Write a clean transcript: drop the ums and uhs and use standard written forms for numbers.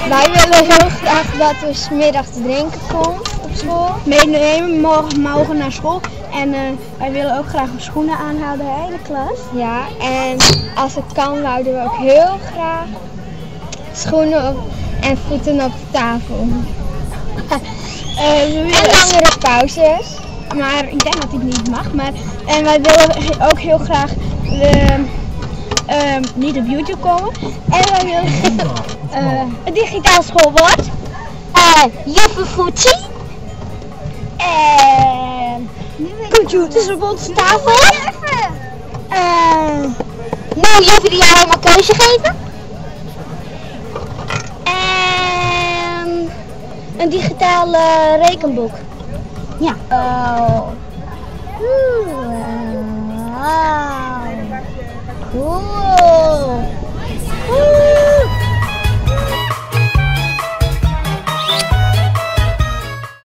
Wij willen heel graag dat er 's middags drinken komt op school. Meenemen, mogen naar school. En wij willen ook graag schoenen aanhouden, de hele klas. Ja, en als het kan wouden we ook heel graag schoenen en voeten op de tafel. En langere pauzes. Maar ik denk dat dit niet mag. En wij willen ook heel graag niet op YouTube komen. En wij willen een digitaal schoolbord. Juffe Voetsie. En computers op onze tafel. Nou, Juffe die jou helemaal keuze geven. En een digitaal rekenboek. Ja. Cool.